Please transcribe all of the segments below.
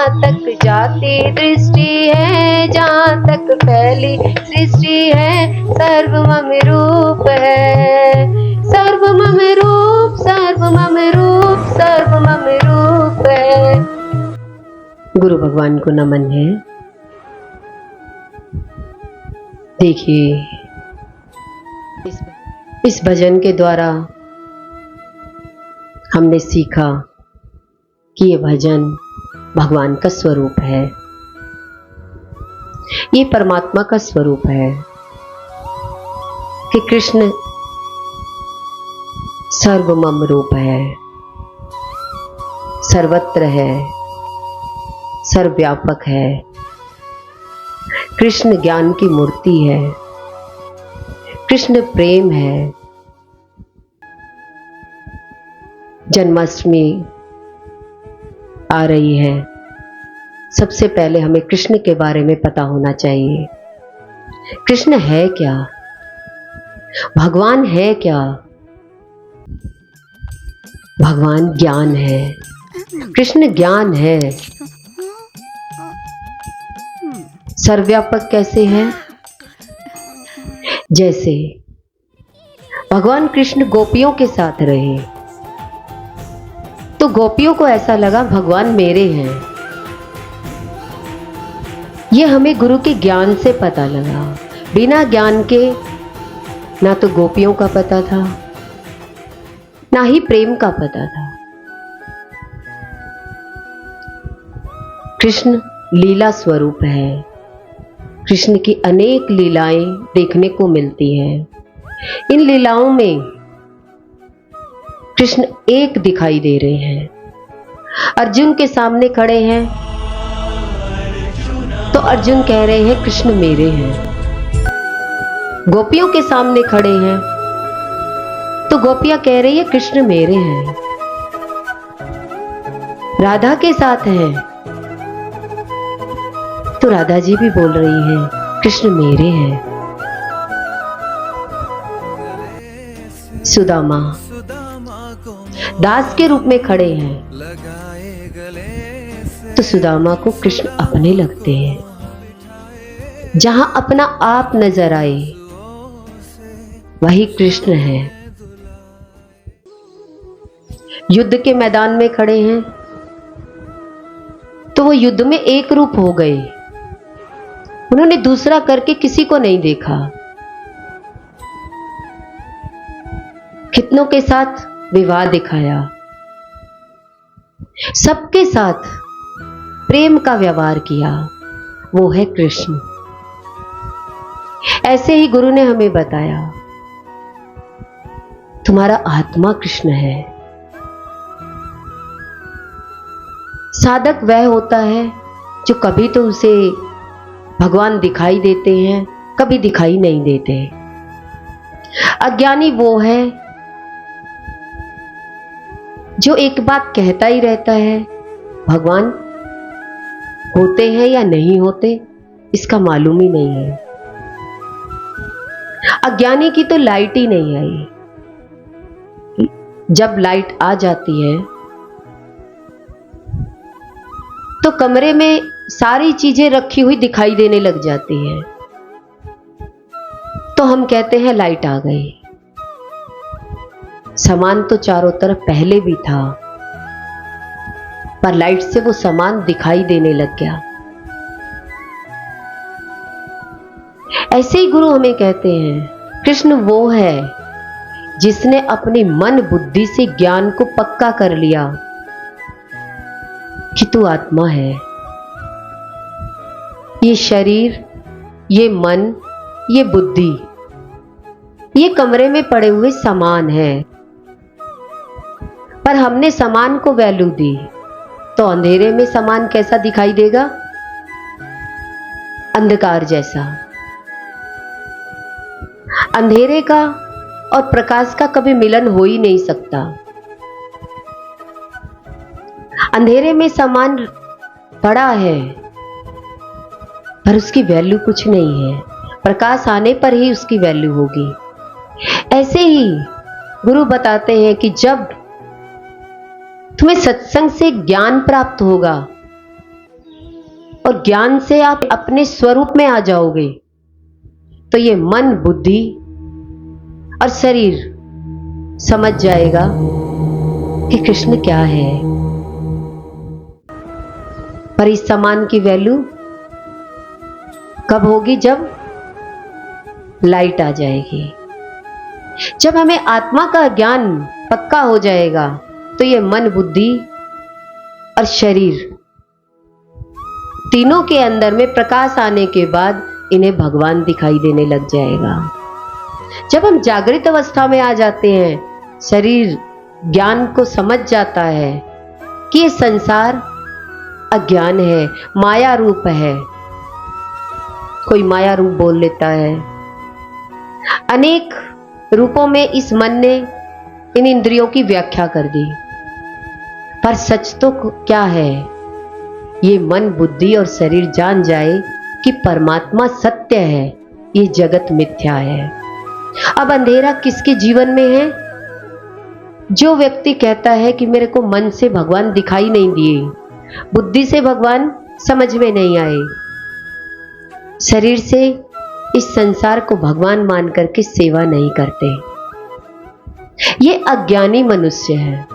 जहाँ तक जाती दृष्टि है, जहाँ तक फैली सृष्टि है, सर्व मम रूप है, सर्व मम रूप, सर्व मम रूप, सर्व मम रूप है। गुरु भगवान को नमन है। देखिए, इस भजन के द्वारा हमने सीखा कि ये भजन भगवान का स्वरूप है, ये परमात्मा का स्वरूप है कि कृष्ण सर्वमम रूप है, सर्वत्र है, सर्वव्यापक है। कृष्ण ज्ञान की मूर्ति है, कृष्ण प्रेम है। जन्माष्टमी आ रही है, सबसे पहले हमें कृष्ण के बारे में पता होना चाहिए। कृष्ण है क्या? भगवान है क्या? भगवान ज्ञान है, कृष्ण ज्ञान है। सर्वव्यापक कैसे है? जैसे भगवान कृष्ण गोपियों के साथ रहे तो गोपियों को ऐसा लगा भगवान मेरे हैं। यह हमें गुरु के ज्ञान से पता लगा। बिना ज्ञान के ना तो गोपियों का पता था, ना ही प्रेम का पता था। कृष्ण लीला स्वरूप है। कृष्ण की अनेक लीलाएं देखने को मिलती हैं। इन लीलाओं में कृष्ण एक दिखाई दे रहे हैं। अर्जुन के सामने खड़े हैं तो अर्जुन कह रहे हैं कृष्ण मेरे हैं। गोपियों के सामने खड़े हैं तो गोपियां कह रही है कृष्ण मेरे हैं। राधा के साथ हैं तो राधा जी भी बोल रही हैं कृष्ण मेरे हैं। सुदामा दास के रूप में खड़े हैं तो सुदामा को कृष्ण अपने लगते हैं। जहां अपना आप नजर आए वही कृष्ण है। युद्ध के मैदान में खड़े हैं तो वो युद्ध में एक रूप हो गए। उन्होंने दूसरा करके किसी को नहीं देखा। कितनों के साथ विवाह दिखाया, सबके साथ प्रेम का व्यवहार किया, वो है कृष्ण। ऐसे ही गुरु ने हमें बताया तुम्हारा आत्मा कृष्ण है। साधक वह होता है जो कभी तो उसे भगवान दिखाई देते हैं, कभी दिखाई नहीं देते। अज्ञानी वो है जो एक बात कहता ही रहता है, भगवान होते हैं या नहीं होते इसका मालूम ही नहीं है। अज्ञानी की तो लाइट ही नहीं आई। जब लाइट आ जाती है तो कमरे में सारी चीजें रखी हुई दिखाई देने लग जाती हैं, तो हम कहते हैं लाइट आ गई। सामान तो चारों तरफ पहले भी था, पर लाइट से वो सामान दिखाई देने लग गया। ऐसे ही गुरु हमें कहते हैं कृष्ण वो है जिसने अपनी मन बुद्धि से ज्ञान को पक्का कर लिया कि तू आत्मा है। ये शरीर, ये मन, ये बुद्धि, ये कमरे में पड़े हुए सामान है, पर हमने सामान को वैल्यू दी तो अंधेरे में सामान कैसा दिखाई देगा? अंधकार जैसा। अंधेरे का और प्रकाश का कभी मिलन हो ही नहीं सकता। अंधेरे में सामान पड़ा है पर उसकी वैल्यू कुछ नहीं है, प्रकाश आने पर ही उसकी वैल्यू होगी। ऐसे ही गुरु बताते हैं कि जब तुम्हें सत्संग से ज्ञान प्राप्त होगा और ज्ञान से आप अपने स्वरूप में आ जाओगे, तो ये मन, बुद्धि और शरीर समझ जाएगा कि कृष्ण क्या है। पर इस सामान की वैल्यू कब होगी? जब लाइट आ जाएगी, जब हमें आत्मा का ज्ञान पक्का हो जाएगा, तो ये मन, बुद्धि और शरीर तीनों के अंदर में प्रकाश आने के बाद इन्हें भगवान दिखाई देने लग जाएगा। जब हम जागृत अवस्था में आ जाते हैं, शरीर ज्ञान को समझ जाता है कि ये संसार अज्ञान है, माया रूप है। कोई माया रूप बोल लेता है। अनेक रूपों में इस मन ने इन इंद्रियों की व्याख्या कर दी, पर सच तो क्या है? ये मन, बुद्धि और शरीर जान जाए कि परमात्मा सत्य है, ये जगत मिथ्या है। अब अंधेरा किसके जीवन में है? जो व्यक्ति कहता है कि मेरे को मन से भगवान दिखाई नहीं दिए, बुद्धि से भगवान समझ में नहीं आए, शरीर से इस संसार को भगवान मान करके सेवा नहीं करते, ये अज्ञानी मनुष्य है।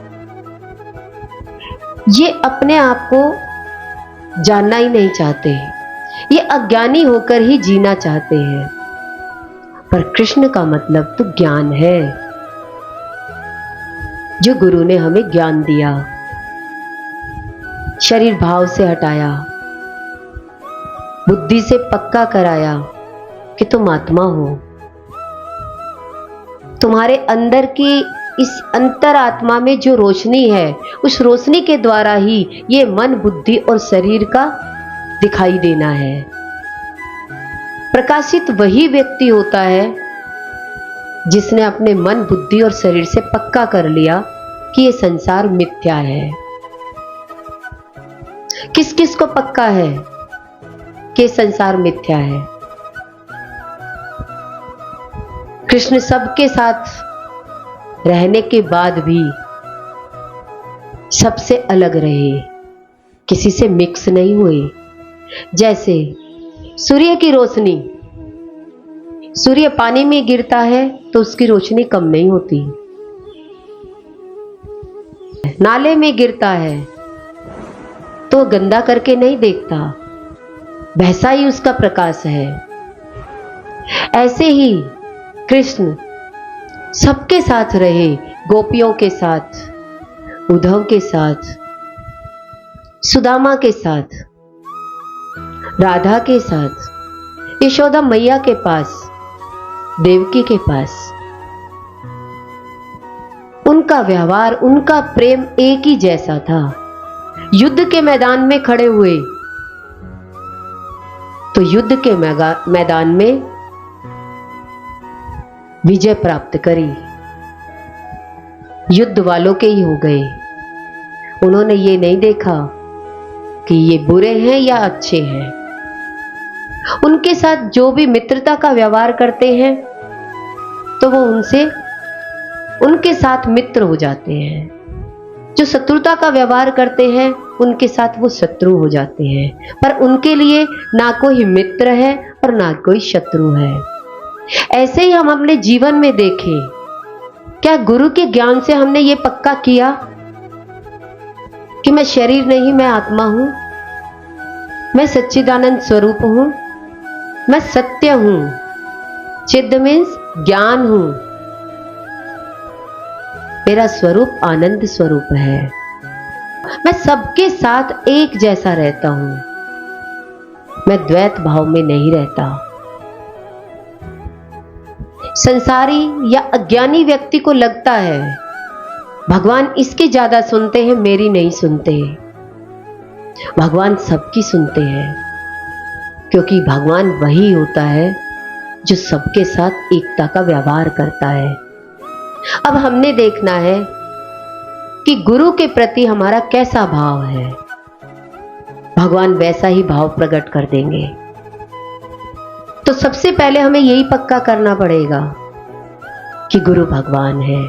ये अपने आप को जानना ही नहीं चाहते, ये अज्ञानी होकर ही जीना चाहते हैं। पर कृष्ण का मतलब तो ज्ञान है, जो गुरु ने हमें ज्ञान दिया, शरीर भाव से हटाया, बुद्धि से पक्का कराया कि तुम आत्मा हो। तुम्हारे अंदर की इस अंतरात्मा में जो रोशनी है, उस रोशनी के द्वारा ही ये मन, बुद्धि और शरीर का दिखाई देना है। प्रकाशित वही व्यक्ति होता है जिसने अपने मन, बुद्धि और शरीर से पक्का कर लिया कि ये संसार मिथ्या है। किस किस को पक्का है कि संसार मिथ्या है? कृष्ण सबके साथ रहने के बाद भी सबसे अलग रहे, किसी से मिक्स नहीं हुए। जैसे सूर्य की रोशनी, सूर्य पानी में गिरता है तो उसकी रोशनी कम नहीं होती, नाले में गिरता है तो गंदा करके नहीं देखता, वैसा ही उसका प्रकाश है। ऐसे ही कृष्ण सबके साथ रहे, गोपियों के साथ, उद्धव के साथ, सुदामा के साथ, राधा के साथ, यशोदा मैया के पास, देवकी के पास। उनका व्यवहार, उनका प्रेम एक ही जैसा था। युद्ध के मैदान में खड़े हुए तो युद्ध के मैदान में विजय प्राप्त करी, युद्ध वालों के ही हो गए। उन्होंने ये नहीं देखा कि ये बुरे हैं या अच्छे हैं। उनके साथ जो भी मित्रता का व्यवहार करते हैं तो वो उनके साथ मित्र हो जाते हैं, जो शत्रुता का व्यवहार करते हैं उनके साथ वो शत्रु हो जाते हैं। पर उनके लिए ना कोई मित्र है और ना कोई शत्रु है। ऐसे ही हम अपने जीवन में देखें, क्या गुरु के ज्ञान से हमने ये पक्का किया कि मैं शरीर नहीं, मैं आत्मा हूं, मैं सच्चिदानंद स्वरूप हूं, मैं सत्य हूं। चिद मीन्स ज्ञान हूं, मेरा स्वरूप आनंद स्वरूप है, मैं सबके साथ एक जैसा रहता हूं, मैं द्वैत भाव में नहीं रहता। संसारी या अज्ञानी व्यक्ति को लगता है भगवान इसकी ज्यादा सुनते हैं, मेरी नहीं सुनते। भगवान सबकी सुनते हैं, क्योंकि भगवान वही होता है जो सबके साथ एकता का व्यवहार करता है। अब हमने देखना है कि गुरु के प्रति हमारा कैसा भाव है, भगवान वैसा ही भाव प्रकट कर देंगे। तो सबसे पहले हमें यही पक्का करना पड़ेगा कि गुरु भगवान है,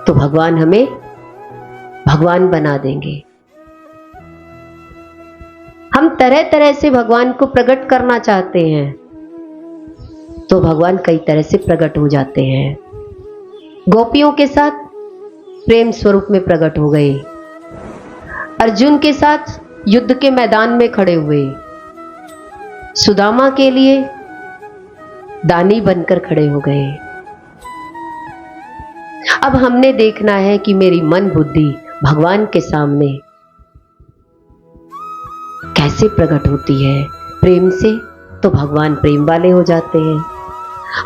तो भगवान हमें भगवान बना देंगे। हम तरह तरह से भगवान को प्रकट करना चाहते हैं तो भगवान कई तरह से प्रकट हो जाते हैं। गोपियों के साथ प्रेम स्वरूप में प्रकट हो गए, अर्जुन के साथ युद्ध के मैदान में खड़े हुए, सुदामा के लिए दानी बनकर खड़े हो गए। अब हमने देखना है कि मेरी मन बुद्धि भगवान के सामने कैसे प्रकट होती है। प्रेम से तो भगवान प्रेम वाले हो जाते हैं।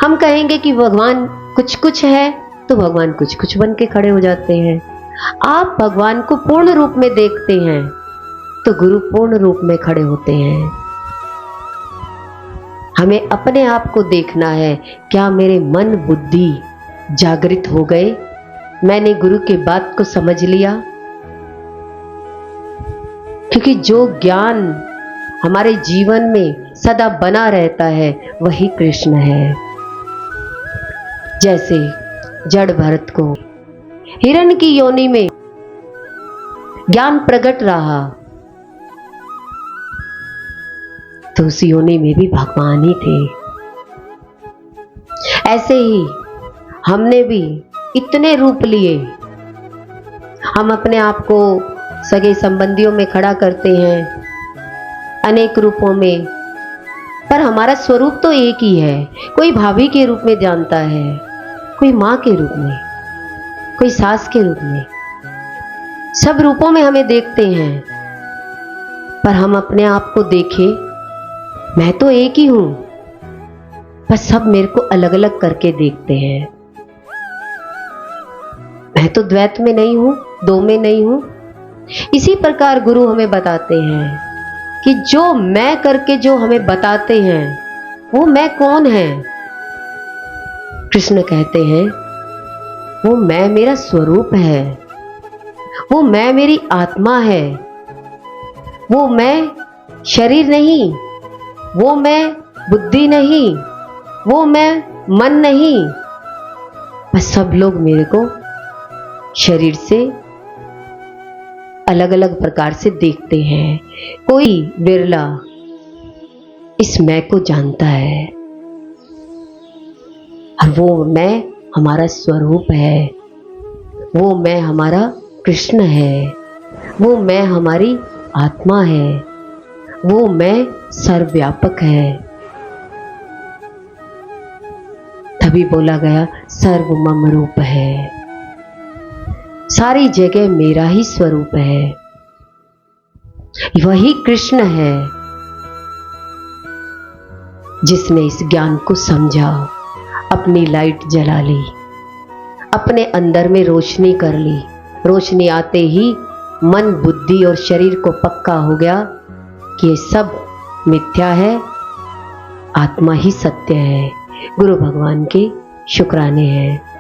हम कहेंगे कि भगवान कुछ कुछ है तो भगवान कुछ कुछ बन के खड़े हो जाते हैं। आप भगवान को पूर्ण रूप में देखते हैं तो गुरु पूर्ण रूप में खड़े होते हैं। हमें अपने आप को देखना है, क्या मेरे मन बुद्धि जागृत हो गए, मैंने गुरु के बात को समझ लिया। क्योंकि जो ज्ञान हमारे जीवन में सदा बना रहता है वही कृष्ण है। जैसे जड़ भरत को हिरण की योनि में ज्ञान प्रकट रहा तो उस योनि में भी भगवान ही थे। ऐसे ही हमने भी इतने रूप लिए। हम अपने आप को सगे संबंधियों में खड़ा करते हैं अनेक रूपों में, पर हमारा स्वरूप तो एक ही है। कोई भाभी के रूप में जानता है, कोई माँ के रूप में, कोई सास के रूप में, सब रूपों में हमें देखते हैं। पर हम अपने आप को देखें, मैं तो एक ही हूं, बस सब मेरे को अलग अलग करके देखते हैं। मैं तो द्वैत में नहीं हूं, दो में नहीं हूं। इसी प्रकार गुरु हमें बताते हैं कि जो मैं करके जो हमें बताते हैं वो मैं कौन है। कृष्ण कहते हैं वो मैं मेरा स्वरूप है, वो मैं मेरी आत्मा है, वो मैं शरीर नहीं, वो मैं बुद्धि नहीं, वो मैं मन नहीं। बस सब लोग मेरे को शरीर से अलग अलग प्रकार से देखते हैं। कोई बिरला इस मैं को जानता है और वो मैं हमारा स्वरूप है, वो मैं हमारा कृष्ण है, वो मैं हमारी आत्मा है, वो मैं सर्वव्यापक है। तभी बोला गया सर्व मम रूप है। सारी जगह मेरा ही स्वरूप है, वही कृष्ण है जिसने इस ज्ञान को समझा, अपनी लाइट जला ली, अपने अंदर में रोशनी कर ली। रोशनी आते ही मन बुद्धि और शरीर को पक्का हो गया कि ये सब मिथ्या है, आत्मा ही सत्य है। गुरु भगवान के शुक्राने हैं।